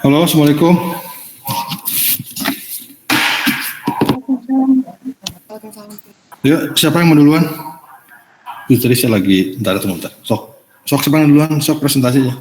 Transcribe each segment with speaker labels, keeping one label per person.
Speaker 1: Halo, Assalamualaikum. Yuk, siapa yang mau duluan? Tadi saya lagi, tunggu. Sok siapa yang duluan, sok presentasinya.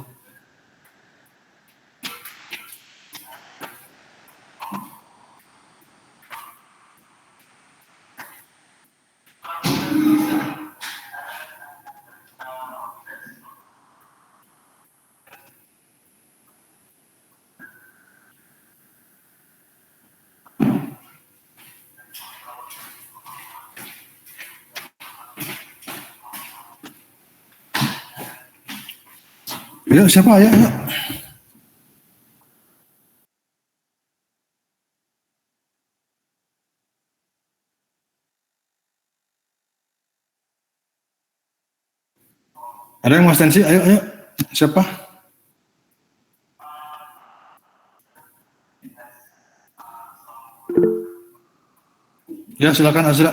Speaker 1: Yuk, siapa ya? Yuk. Ada yang mau stensi? Ayo. Siapa? Ya, silakan Azra.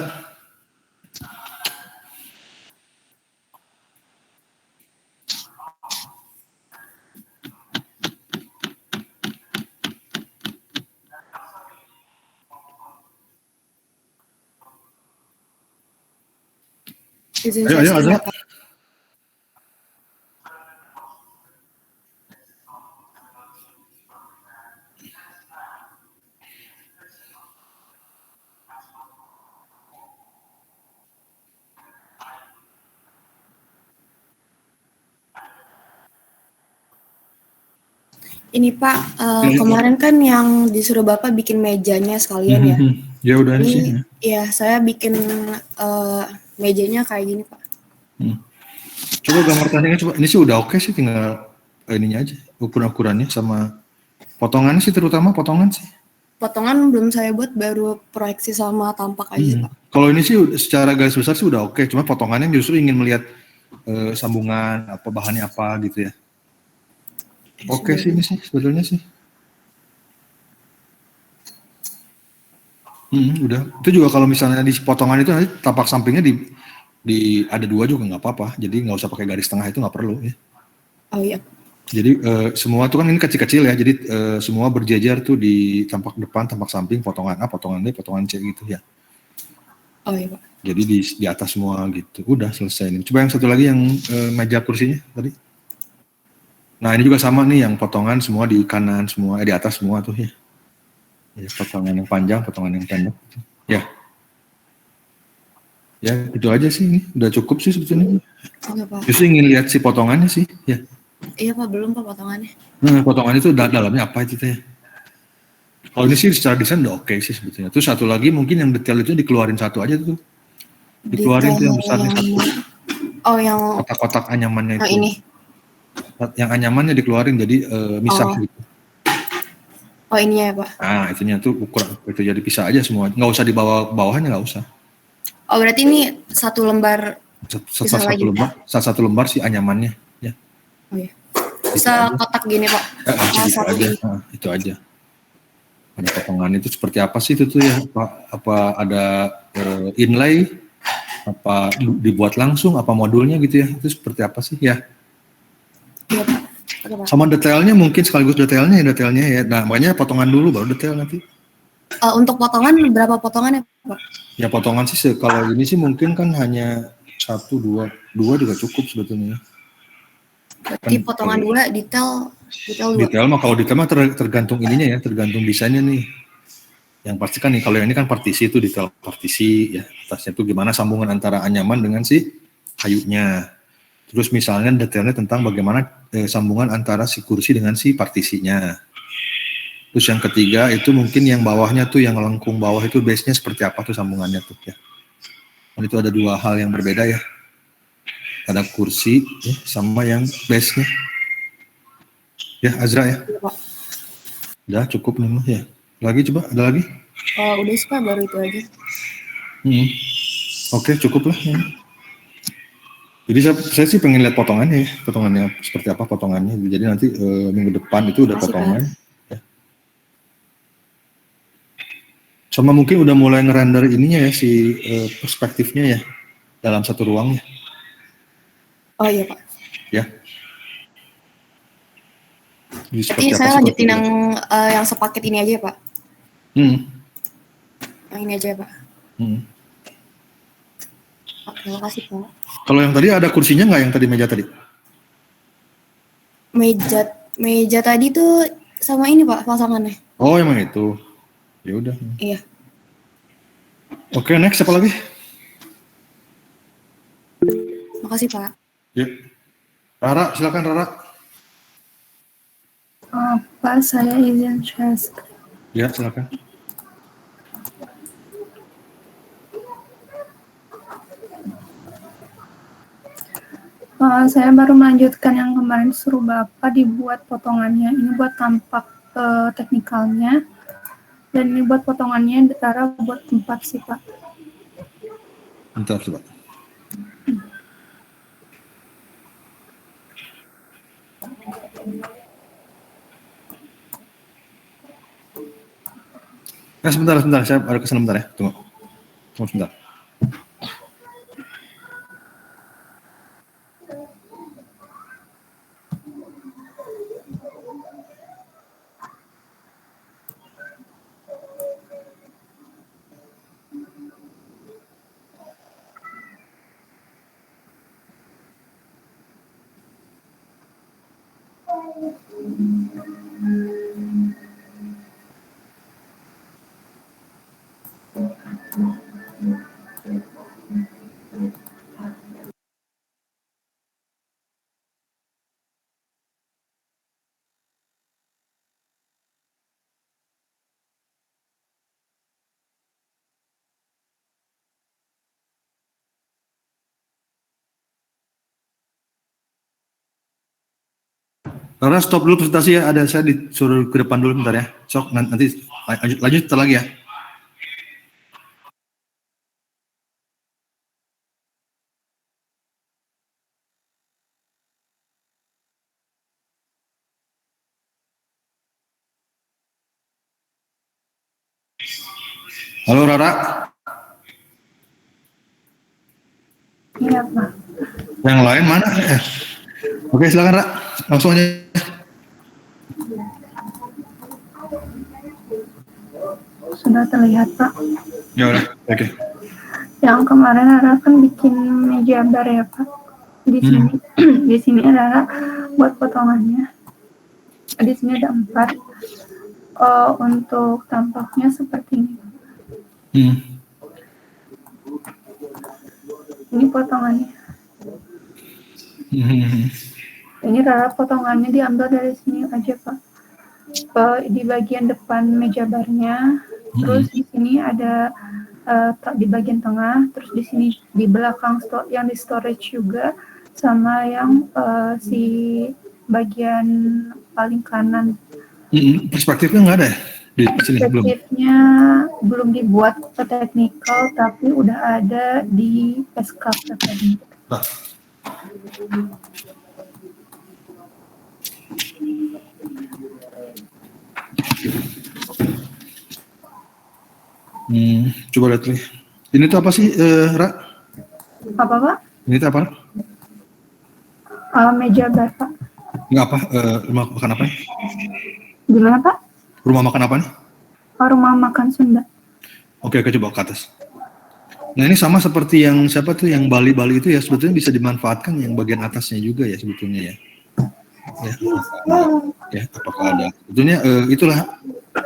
Speaker 1: Ayo Azra.
Speaker 2: Ini Pak, kemarin kan yang disuruh Bapak bikin mejanya sekalian ya.
Speaker 1: Ya udah ini sih.
Speaker 2: Ya, saya bikin mejanya kayak gini Pak.
Speaker 1: Coba gambar tandingnya coba. Ini sih udah oke sih, tinggal ininya aja, ukuran-ukurannya sama potongannya sih, terutama potongan sih.
Speaker 2: Potongan belum saya buat, baru proyeksi sama tampak aja Pak.
Speaker 1: Kalau ini sih secara garis besar sih udah oke, cuma potongannya justru ingin melihat sambungan apa, bahannya apa gitu ya. Oke sih ini sih sebetulnya sih. Udah. Itu juga kalau misalnya di potongan itu nanti tapak sampingnya di ada 2 juga nggak apa-apa. Jadi nggak usah pakai garis tengah, itu nggak perlu ya.
Speaker 2: Oh iya.
Speaker 1: Jadi semua tuh kan ini kecil-kecil ya. Jadi semua berjejer tuh di tampak depan, tampak samping, potongan A, potongan B, potongan C gitu ya.
Speaker 2: Oh iya Pak.
Speaker 1: Jadi di atas semua gitu. Udah selesai ini. Coba yang satu lagi yang meja kursinya tadi. Nah ini juga sama nih, yang potongan semua di kanan semua, di atas semua tuh ya. Ya, potongan yang panjang, potongan yang pendek. Ya. Ya, itu aja sih, ini udah cukup sih sebetulnya.
Speaker 2: Oke Pak.
Speaker 1: Justru ingin lihat si potongannya sih, ya.
Speaker 2: Iya Pak, belum Pak potongannya.
Speaker 1: Nah, potongan itu dalamnya apa itu ya? Kalau ini sih secara desain udah oke sih sebetulnya. Terus satu lagi mungkin yang detail itu dikeluarin satu aja tuh. Dikeluarin tuh yang besarnya satu.
Speaker 2: Oh, yang
Speaker 1: kotak-kotak anyamannya itu.
Speaker 2: Ini.
Speaker 1: Yang anyamannya dikeluarin jadi misah gitu.
Speaker 2: Oh ini ya Pak.
Speaker 1: Nah itunya tuh ukuran itu jadi pisah aja semua. Nggak usah di bawahnya, nggak usah.
Speaker 2: Oh berarti ini satu lembar.
Speaker 1: Satu lembar si anyamannya ya.
Speaker 2: Oh iya. Bisa kotak gini Pak.
Speaker 1: Itu aja. Ada potongan itu seperti apa sih itu tuh ya? Apa ada inlay? Apa dibuat langsung? Apa modulnya gitu ya? Itu seperti apa sih ya?
Speaker 2: Iya Pak.
Speaker 1: Sama detailnya mungkin sekaligus detailnya ya. Nah makanya potongan dulu baru detail nanti.
Speaker 2: Untuk potongan berapa potongan ya Pak?
Speaker 1: Ya potongan sih kalau ini sih mungkin kan hanya 1, 2 juga cukup sebetulnya.
Speaker 2: Berarti potongan 2, detail 2.
Speaker 1: Detail mah kalau detail mah tergantung ininya ya, tergantung desainnya nih. Yang pasti kan nih kalau yang ini kan partisi itu detail partisi ya. Atasnya tuh gimana sambungan antara anyaman dengan si kayunya. Terus misalnya detailnya tentang bagaimana sambungan antara si kursi dengan si partisinya. Terus yang ketiga itu mungkin yang bawahnya tuh, yang lengkung bawah itu base-nya seperti apa tuh sambungannya tuh ya. Dan itu ada 2 hal yang berbeda ya. Ada kursi ya, sama yang base-nya. Ya Azra ya. Udah cukup nih ya. Lagi coba, ada lagi?
Speaker 2: Udah sih Pak, baru itu aja.
Speaker 1: Oke, cukup lah ya. Jadi saya sih pengen lihat potongannya seperti apa potongannya. Jadi nanti minggu depan itu udah potongan. Ya. Sama mungkin udah mulai ngerender ininya ya, si perspektifnya ya dalam satu ruang ya.
Speaker 2: Oh iya Pak.
Speaker 1: Ya. Jadi
Speaker 2: Jadi
Speaker 1: seperti apa
Speaker 2: saya lanjutin
Speaker 1: seperti
Speaker 2: yang sepaket ini aja ya Pak. Yang ini aja ya Pak. Oke, makasih Pak.
Speaker 1: Kalau yang tadi ada kursinya nggak, yang tadi meja tadi?
Speaker 2: Meja tadi tuh sama ini Pak pasangannya.
Speaker 1: Oh, emang itu. Ya udah.
Speaker 2: Iya.
Speaker 1: Oke, next siapa lagi?
Speaker 2: Makasih Pak.
Speaker 1: Ya. Rara, silakan Rara.
Speaker 3: Pak, saya izin share screen.
Speaker 1: Ya, silakan.
Speaker 3: Saya baru melanjutkan yang kemarin suruh Bapak dibuat potongannya. Ini buat tampak teknikalnya. Dan ini buat potongannya, Rara buat 4 sih, Pak.
Speaker 1: Bentar, coba. Sebentar, saya ada kesana bentar ya. Tunggu sebentar. Rara, stop dulu presentasi ya. Ada saya disuruh ke depan dulu bentar ya. Sok, nanti lanjut lagi ya. Halo Rara.
Speaker 3: Iya, Pak.
Speaker 1: Yang lain mana? Oke, silakan Rara. Langsung aja.
Speaker 3: Sudah terlihat, Pak.
Speaker 1: Ya udah, oke.
Speaker 3: Yang kemarin Rara kan bikin meja bar ya, Pak. Di sini, di sini Rara buat potongannya. Di sini ada 4. Untuk tampaknya seperti ini. Ini potongannya. Ini Rara potongannya diambil dari sini aja, Pak. Di bagian depan meja barnya, terus di sini ada di bagian tengah, terus di sini di belakang yang di storage juga, sama yang si bagian paling kanan.
Speaker 1: Perspektifnya nggak ada ya? Di sini belum?
Speaker 3: Perspektifnya belum dibuat teknikal, tapi udah ada di SKP tadi.
Speaker 1: Coba lihat nih. Ini tuh apa sih, Ra?
Speaker 3: Apa, Pak?
Speaker 1: Ini tuh apa?
Speaker 3: Meja bar, Pak.
Speaker 1: Nggak apa? Rumah makan apa nih?
Speaker 3: Gimana, Pak?
Speaker 1: Rumah makan apa nih?
Speaker 3: Rumah makan Sunda.
Speaker 1: Oke, coba ke atas. Nah, ini sama seperti yang siapa tuh, yang Bali itu ya, sebetulnya bisa dimanfaatkan yang bagian atasnya juga ya sebetulnya ya. Ya, apakah ada? Sebetulnya itulah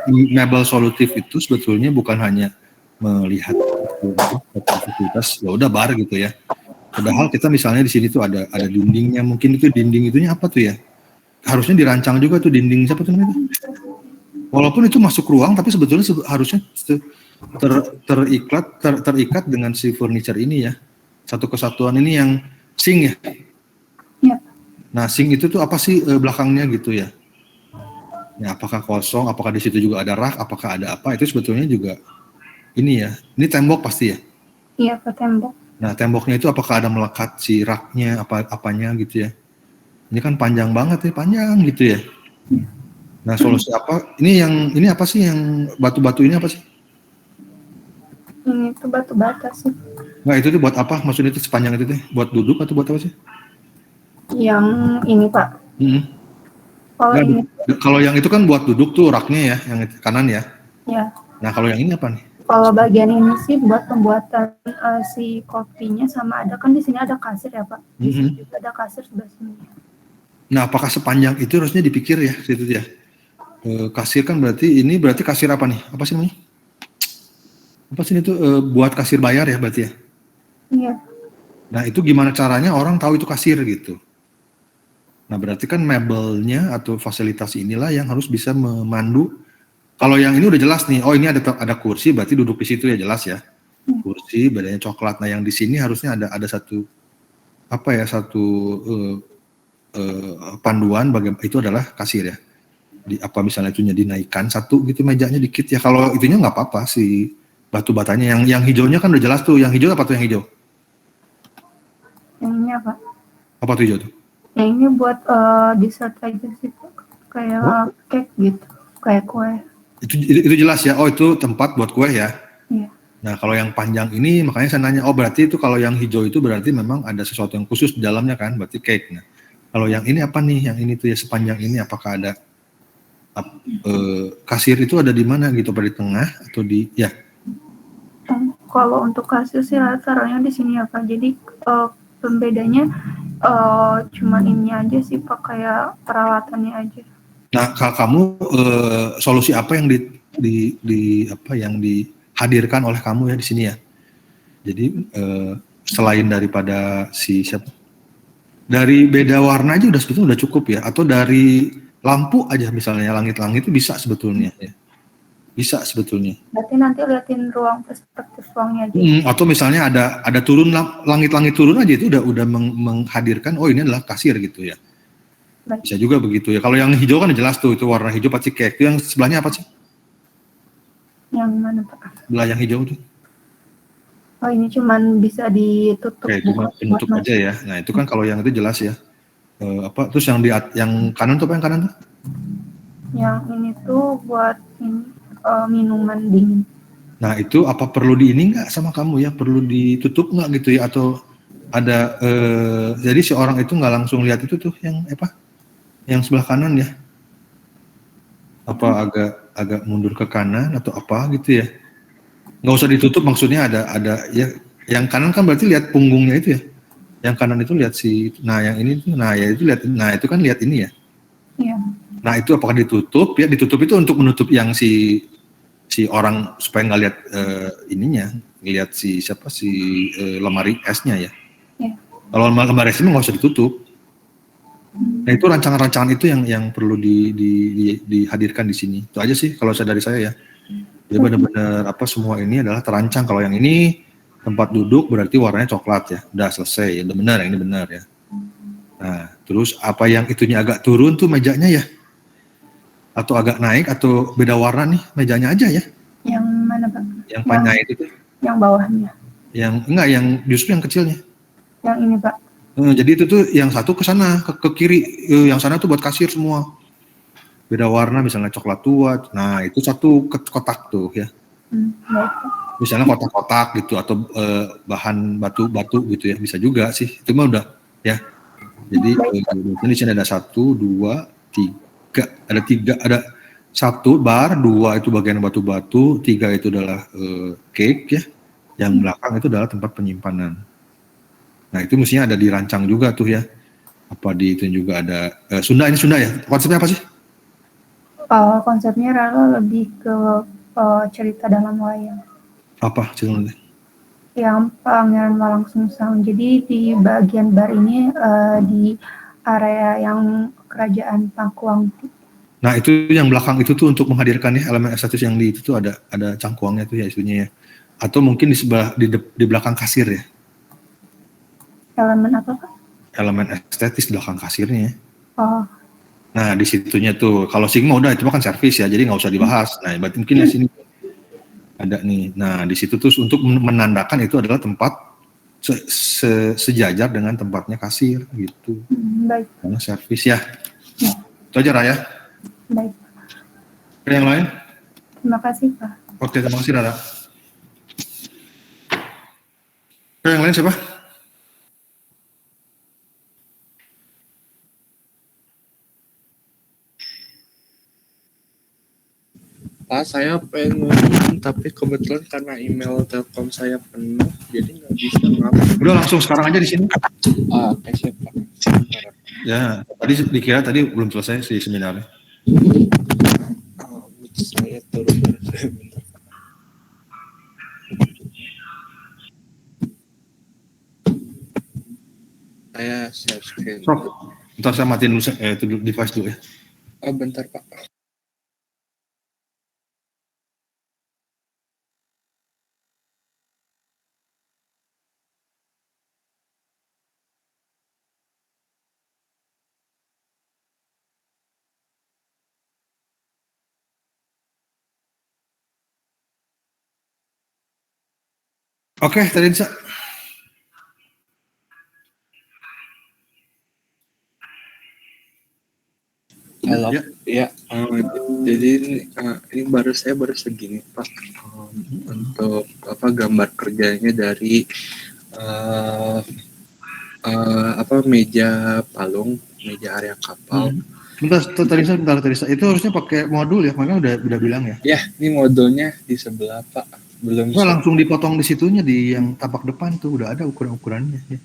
Speaker 1: mebel solutif itu sebetulnya bukan hanya melihat aktivitas ya udah bar gitu ya. Padahal kita misalnya di sini tuh ada dindingnya, mungkin itu dinding itunya apa tuh ya? Harusnya dirancang juga tuh dinding siapa tuh namanya? Walaupun itu masuk ruang, tapi sebetulnya harusnya terikat dengan si furniture ini ya. Satu kesatuan ini yang sink ya.
Speaker 3: Ya.
Speaker 1: Nah, sink itu tuh apa sih belakangnya gitu ya? Ya, apakah kosong, apakah di situ juga ada rak, apakah ada apa? Itu sebetulnya juga ini ya. Ini tembok pasti ya?
Speaker 3: Iya, Pak, tembok.
Speaker 1: Nah, temboknya itu apakah ada melekat si raknya apanya gitu ya? Ini kan panjang banget ya, panjang gitu ya. Nah, solusi apa? Ini apa sih yang batu-batu ini apa sih?
Speaker 3: Ini tuh batu bata sih.
Speaker 1: Nah, itu tuh buat apa? Maksudnya itu sepanjang itu tuh buat duduk atau buat apa sih?
Speaker 3: Yang ini, Pak. Kalau
Speaker 1: Nggak,
Speaker 3: ini
Speaker 1: kalau yang itu kan buat duduk tuh raknya ya, yang kanan ya.
Speaker 3: ya,
Speaker 1: Nah kalau yang ini apa nih?
Speaker 3: kalau bagian ini sih buat pembuatan si kopinya, sama ada kan di sini ada kasir ya Pak. Di sini
Speaker 1: Mhm.
Speaker 3: juga ada kasir sebelah sini.
Speaker 1: Nah apakah sepanjang itu harusnya dipikir ya, situ ya. Kasir kan berarti kasir apa nih? Apa sih namanya? Apa sih itu buat kasir bayar ya berarti ya?
Speaker 3: Iya,
Speaker 1: Nah itu gimana caranya orang tahu itu kasir gitu? Nah berarti kan mebelnya atau fasilitas inilah yang harus bisa memandu. Kalau yang ini udah jelas nih, oh ini ada kursi, berarti duduk di situ ya jelas ya. Kursi bedanya coklat. Nah yang di sini harusnya ada satu apa ya satu panduan bagaimana itu adalah kasir ya. Di apa misalnya itunya dinaikkan satu gitu mejanya dikit ya. Kalau itunya nggak apa-apa si batu batanya. Yang hijaunya kan udah jelas tuh. Yang hijau apa tuh yang hijau?
Speaker 3: yang ini apa?
Speaker 1: Apa tuh hijau tuh?
Speaker 3: Yang ini buat dessert aja sih Pak.
Speaker 1: Oh,
Speaker 3: Kayak cake gitu, kayak kue.
Speaker 1: itu jelas ya. Oh itu tempat buat kue ya.
Speaker 3: Iya.
Speaker 1: Nah, kalau yang panjang ini, makanya saya nanya, oh berarti itu kalau yang hijau itu berarti memang ada sesuatu yang khusus di dalamnya kan, berarti cake. Nah, kalau yang ini apa nih? Yang ini tuh ya sepanjang ini, apakah ada kasir itu ada di mana gitu, pada di tengah atau di, ya?
Speaker 3: Kalau untuk kasir sih taruhnya di sini ya Pak. Jadi pembedanya cuman ini aja sih Pak, kayak peralatannya aja.
Speaker 1: Nah, kalau kamu solusi apa yang yang dihadirkan oleh kamu ya di sini ya? Jadi selain daripada dari beda warna aja udah sebetulnya udah cukup ya, atau dari lampu aja misalnya langit-langit itu bisa sebetulnya ya. Bisa sebetulnya.
Speaker 3: Berarti nanti liatin ruang perspektif ruangnya aja.
Speaker 1: Atau misalnya ada turun langit-langit turun aja itu udah menghadirkan oh ini adalah kasir gitu ya.
Speaker 3: Baik.
Speaker 1: Bisa juga begitu ya. Kalau yang hijau kan jelas tuh itu warna hijau pasti cake. Itu yang sebelahnya apa sih?
Speaker 3: Yang mana Pak?
Speaker 1: Sebelah yang hijau tuh.
Speaker 3: Oh ini cuman bisa ditutup.
Speaker 1: Oke, cuma penutup aja ya. Nah, itu kan kalau yang itu jelas ya. Terus yang kanan tuh apa yang kanan tuh?
Speaker 3: Yang ini tuh buat ini minuman dingin.
Speaker 1: Nah, itu apa perlu di ini nggak sama kamu ya? Perlu ditutup nggak gitu ya? Atau ada jadi si orang itu nggak langsung lihat itu tuh yang apa? Yang sebelah kanan ya? Apa agak mundur ke kanan atau apa gitu ya? Nggak usah ditutup maksudnya ada ya. Yang kanan kan berarti lihat punggungnya itu ya? Yang kanan itu lihat nah yang ini tuh, nah ya itu lihat, nah itu kan lihat ini ya.
Speaker 3: Iya.
Speaker 1: Nah itu apakah ditutup? Ya ditutup itu untuk menutup yang si orang supaya nggak lihat ininya, lihat siapa lemari esnya ya.
Speaker 3: Iya.
Speaker 1: Kalau lemari esnya nggak usah ditutup. Nah itu rancangan-rancangan itu yang perlu dihadirkan di sini. Itu aja sih kalau dari saya ya. Jadi benar-benar apa semua ini adalah terancang. Kalau yang ini tempat duduk berarti warnanya coklat ya. Udah selesai. Ya, udah benar yang ini benar ya. Nah, terus apa yang itunya agak turun tuh mejanya ya? Atau agak naik atau beda warna nih mejanya aja ya?
Speaker 3: Yang mana Pak?
Speaker 1: Yang panjang itu tuh?
Speaker 3: Yang bawahnya.
Speaker 1: Yang enggak, yang justru yang kecilnya.
Speaker 3: Yang ini Pak.
Speaker 1: Jadi itu tuh yang satu ke sana ke kiri, yang sana tuh buat kasir semua. Beda warna misalnya coklat tua. Nah, itu satu kotak tuh ya.
Speaker 3: Baik Pak.
Speaker 1: Misalnya kotak-kotak gitu atau bahan batu-batu gitu ya, bisa juga sih. Itu mah udah ya. Jadi di sini ada 1, 2, 3, ada 3, ada 1 bar, 2 itu bagian batu-batu, 3 itu adalah cake ya. Yang belakang itu adalah tempat penyimpanan. Nah itu mestinya ada dirancang juga tuh ya. Apa di itu juga ada Sunda, ini Sunda ya? Konsepnya apa sih?
Speaker 3: Konsepnya Rara lebih ke cerita dalam wayang.
Speaker 1: Apa cerita?
Speaker 3: Yang Pangeran Walang Sungsang. Jadi di bagian bar ini di area yang kerajaan Pakuang.
Speaker 1: Nah itu yang belakang itu tuh untuk menghadirkan ya elemen estetis yang di itu tuh ada cangkuangnya tuh ya isunya ya. Atau mungkin di sebelah di belakang kasir ya.
Speaker 3: Elemen apa Pak?
Speaker 1: Elemen estetis di belakang kasirnya.
Speaker 3: Oh.
Speaker 1: Nah di situnya tuh kalau Sigma udah itu kan servis ya, jadi nggak usah dibahas. Nah berarti mungkin di sini ada nih. Nah di situ tuh untuk menandakan itu adalah tempat sejajar dengan tempatnya kasir gitu.
Speaker 3: Baik.
Speaker 1: Karena servis ya. Itu aja Raya.
Speaker 3: Baik.
Speaker 1: Ada yang lain?
Speaker 3: Terima kasih Pak.
Speaker 1: Oke, terima kasih Rara. Ada yang lain siapa?
Speaker 4: Pak, saya pengen ngomong, tapi kebetulan karena email Telkom saya penuh, jadi nggak bisa ngupload.
Speaker 1: Udah langsung sekarang aja di sini.
Speaker 4: Oke, siap Pak. Sebentar.
Speaker 1: Ya, tadi dikira tadi belum selesai si seminarnya.
Speaker 4: Saya turun dulu sebentar. Saya share screen.
Speaker 1: Prof, ntar saya matiin dulu itu device dulu ya.
Speaker 4: Oh, bentar Pak.
Speaker 1: Oke, tadi bisa.
Speaker 4: Halo,
Speaker 1: Ya.
Speaker 4: ya. Jadi ini saya baru segini Pak. Untuk apa gambar kerjanya dari meja palung, meja area kapal.
Speaker 1: Bentar, tadi itu harusnya pakai modul ya, makanya udah bilang ya.
Speaker 4: Ya, ini modulnya di sebelah Pak. Belum.
Speaker 1: Nah, langsung dipotong di situnya di yang tapak depan tuh udah ada ukuran-ukurannya ya.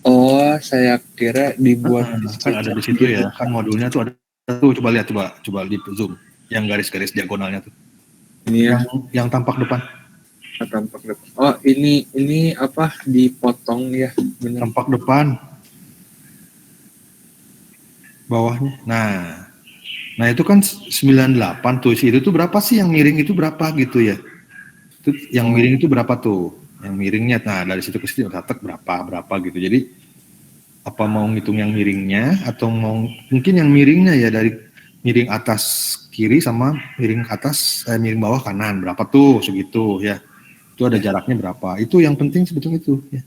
Speaker 4: Oh, saya kira dibuat
Speaker 1: Kan ada di situ ya, kan modulnya tuh ada tuh, coba lihat coba di zoom yang garis-garis diagonalnya tuh.
Speaker 4: Ini ya,
Speaker 1: Yang tampak depan.
Speaker 4: tampak depan. Oh, ini apa dipotong ya, benar.
Speaker 1: Tampak depan. Bawahnya. Nah itu kan 98 tuh, itu tuh berapa sih yang miring itu berapa gitu ya? Itu yang miring itu berapa tuh? Yang miringnya, nah dari situ ke situ catat berapa gitu. Jadi apa mau ngitung yang miringnya atau mau mungkin yang miringnya ya dari miring atas kiri sama miring atas miring bawah kanan berapa tuh segitu ya. Itu ada jaraknya berapa? Itu yang penting sebetulnya itu ya.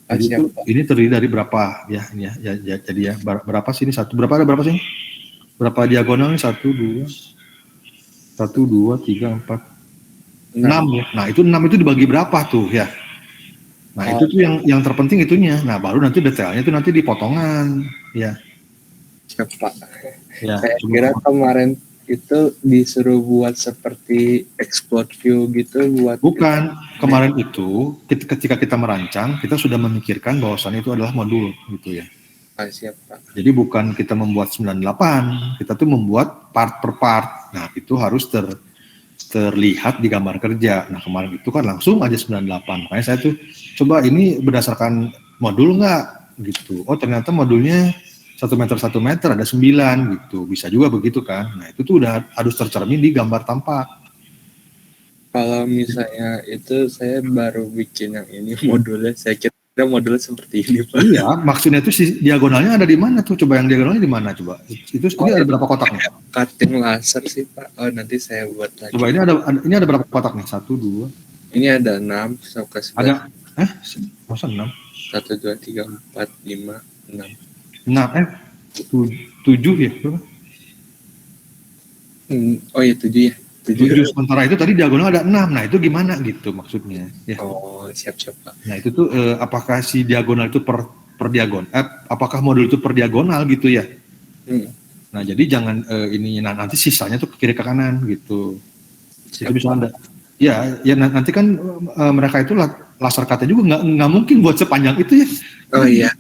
Speaker 1: Jadi itu ini terdiri dari berapa ya ini ya jadi ya berapa sih ini satu berapa sih? Berapa diagonalnya 1 2 3 4 6 ya. Nah, itu 6 itu dibagi berapa tuh ya? Nah, itu tuh yang terpenting itunya. Nah, baru nanti detailnya itu nanti di potongan ya.
Speaker 4: Siapa?
Speaker 1: Ya,
Speaker 4: saya kira kemarin itu disuruh buat seperti export view gitu buat. Bukan,
Speaker 1: kemarin itu ketika kita merancang, kita sudah memikirkan bahwasannya itu adalah modul gitu ya.
Speaker 4: Siap, Pak.
Speaker 1: Jadi bukan kita membuat 98, kita tuh membuat part per part. Nah, itu harus terlihat di gambar kerja. Nah, kemarin itu kan langsung aja 98. Makanya saya tuh coba ini berdasarkan modul nggak gitu. Oh, ternyata modulnya 1 meter ada 9 gitu. Bisa juga begitu kan. Nah, itu tuh udah harus tercermin di gambar tampak.
Speaker 4: Kalau misalnya itu saya baru bikin yang ini modulnya, saya kira modulnya seperti ini Pak.
Speaker 1: Iya, maksudnya itu si diagonalnya ada di mana tuh? Coba yang diagonalnya di mana coba? Itu ini ada berapa kotaknya?
Speaker 4: Cutting laser sih Pak. Oh, nanti saya buat lagi.
Speaker 1: Coba ini ada berapa kotak nih? 1 2.
Speaker 4: Ini ada 6 sampai 9.
Speaker 1: Ada masa 6?
Speaker 4: 1 2 3 4 5 6.
Speaker 1: 7 ya? Berapa?
Speaker 4: Oh iya 7 ya.
Speaker 1: 7 sementara itu tadi diagonal ada 6. Nah, itu gimana gitu maksudnya ya.
Speaker 4: Oh, siap-siap Pak.
Speaker 1: Nah, itu tuh apakah si diagonal itu per diagonal? Apakah modul itu per diagonal gitu ya? Nah, jadi jangan ini nanti sisanya tuh ke kiri ke kanan gitu. Itu bisa Anda. Ya nanti kan mereka itu laser cut-nya juga nggak mungkin buat sepanjang itu ya.
Speaker 4: Oh iya.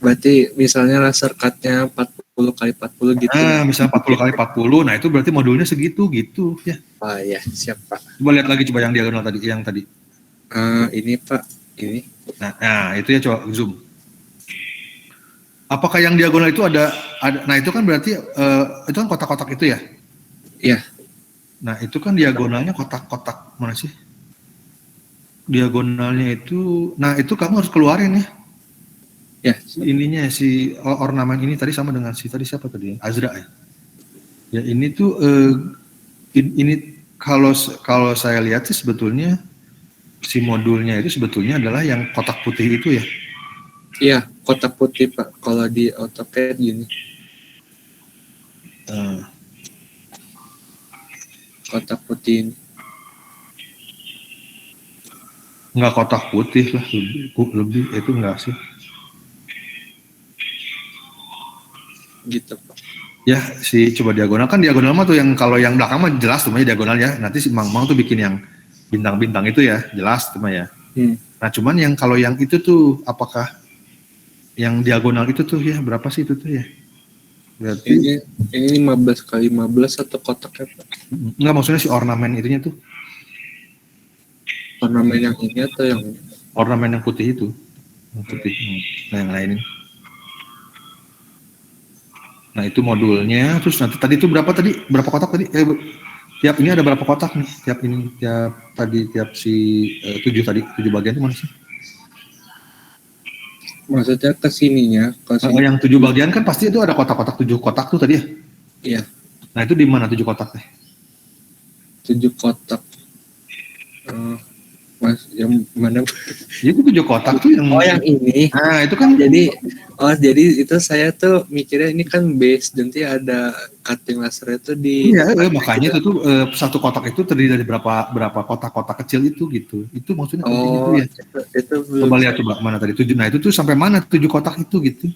Speaker 4: Berarti misalnya laser cut-nya 40 kali 40 gitu.
Speaker 1: Nah, misalnya 40 kali 40, nah itu berarti modulnya segitu gitu ya.
Speaker 4: Oh iya, siap Pak.
Speaker 1: Coba lihat lagi coba yang diagonal tadi, yang tadi.
Speaker 4: Ini Pak, ini.
Speaker 1: Nah, itu ya coba zoom. Apakah yang diagonal itu ada nah itu kan berarti itu kan kotak-kotak itu ya?
Speaker 4: Iya.
Speaker 1: Nah, itu kan diagonalnya kotak-kotak mana sih? Diagonalnya itu, nah itu kamu harus keluarin ya.
Speaker 4: Ya,
Speaker 1: ininya si ornamen ini tadi sama dengan si tadi siapa tadi? Azra ya. Ya ini tuh ini kalau saya lihat sih sebetulnya si modulnya itu sebetulnya adalah yang kotak putih itu ya.
Speaker 4: Iya, kotak putih Pak. Kalau di AutoCAD gini. Kotak putih ini.
Speaker 1: Enggak kotak putih lah, lebih itu enggak sih.
Speaker 4: Gitu Pak.
Speaker 1: Ya, si coba diagonal kan diagonal mah tuh yang kalau yang belakang mah jelas tuh mah diagonal ya. Nanti si Mang tuh bikin yang bintang-bintang itu ya, jelas tuh mah ya. Nah, cuman yang kalau yang itu tuh apakah yang diagonal itu tuh ya berapa sih itu tuh ya? Berarti
Speaker 4: Ini 15 kali 15 atau kotaknya Pak?
Speaker 1: enggak maksudnya si ornamen itunya tuh.
Speaker 4: Ornamen yang ini atau yang
Speaker 1: Ornamen yang putih itu. Yang putih. Nah, yang lain ini. Nah, itu modulnya. Terus nanti tadi itu berapa tadi? Berapa kotak tadi? Tiap ini ada berapa kotak nih? Tiap si 7 tadi, 7 bagian itu mana sih?
Speaker 4: maksudnya ke sininya, ke sini.
Speaker 1: Yang 7 bagian kan pasti itu ada kotak-kotak 7 kotak tuh tadi ya?
Speaker 4: Iya,
Speaker 1: Nah, itu di mana 7 kotak teh?
Speaker 4: 7 kotak. Mas, yang mana?
Speaker 1: Itu 7 kotak tuh yang
Speaker 4: Oh, yang ini.
Speaker 1: Nah, itu kan
Speaker 4: Jadi itu saya tuh mikirnya ini kan base, nanti ada cutting laser itu di.
Speaker 1: iya, makanya itu tuh satu kotak itu terdiri dari berapa kotak-kotak kecil itu gitu. Itu maksudnya penting itu ya.
Speaker 4: Itu
Speaker 1: Coba lihat coba mana tadi 7. Nah, itu tuh sampai mana 7 kotak itu gitu.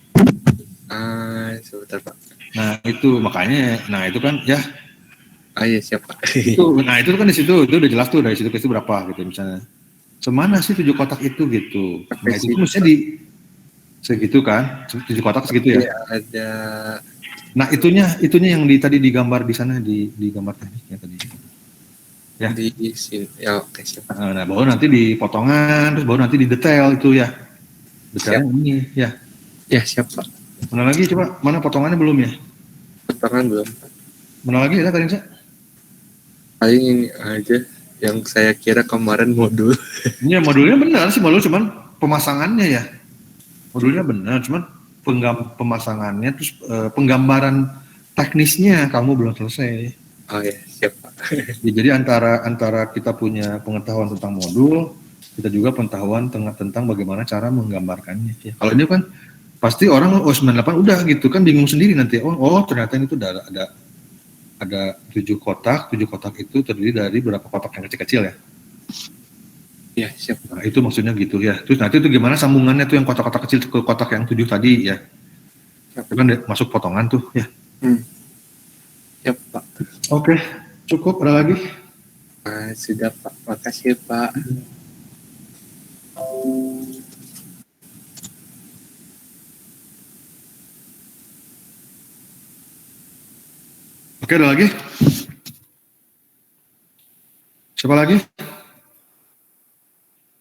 Speaker 4: Sebentar Pak.
Speaker 1: Nah, itu makanya itu kan ya
Speaker 4: Iya siap Pak.
Speaker 1: itu kan di situ itu udah jelas tuh dari situ ke situ berapa gitu misalnya. Semana sih 7 kotak itu gitu. Nah, itu mestinya di segitu kan, 7 kotak segitu ya.
Speaker 4: Iya, ada.
Speaker 1: Nah, itunya yang tadi digambar di sana di gambar tekniknya tadi. Ya.
Speaker 4: Di sini. Ya oke siap.
Speaker 1: Nah, baru nanti di potongan, terus baru nanti di detail itu ya. Detailnya ini ya.
Speaker 4: Ya siap Pak.
Speaker 1: Mana lagi coba? Mana potongannya belum ya?
Speaker 4: Potongan belum Pak.
Speaker 1: Mana lagi ya tadi saya?
Speaker 4: Paling ini aja yang saya kira kemarin modul.
Speaker 1: Iya, modulnya benar sih, cuman pemasangannya ya. Modulnya benar, cuman pemasangannya terus penggambaran teknisnya kamu belum selesai.
Speaker 4: Oh ya, siap Pak.
Speaker 1: Ya, jadi antara kita punya pengetahuan tentang modul, kita juga pengetahuan tentang bagaimana cara menggambarkannya. Ya. Kalau ini kan pasti orang 98 udah gitu kan bingung sendiri nanti. Oh ternyata itu ada 7 kotak itu terdiri dari berapa kotak yang kecil-kecil ya.
Speaker 4: Ya, siap.
Speaker 1: Nah, itu maksudnya gitu ya. Terus nanti itu gimana sambungannya tuh yang kotak-kotak kecil ke kotak yang 7 tadi ya. Itu kan masuk potongan tuh ya.
Speaker 4: Siap Pak.
Speaker 1: Oke, cukup. Ada lagi?
Speaker 4: Sudah Pak. Makasih Pak.
Speaker 1: Oke, ada lagi? Siapa lagi?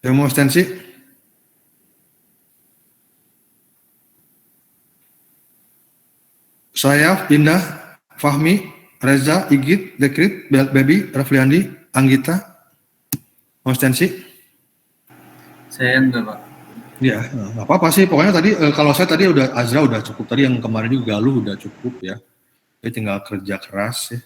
Speaker 1: Yang mau ekstensi? Saya, Indah, Fahmi, Reza, Igit, Dekrit, Baby, Rafliandi, Anggita. Mau ekstensi?
Speaker 5: Saya enggak Pak.
Speaker 1: Ya, nggak apa-apa sih. Pokoknya tadi kalau saya tadi Azra udah cukup. Tadi yang kemarin juga Galuh udah cukup ya. Jadi tinggal kerja keras ya.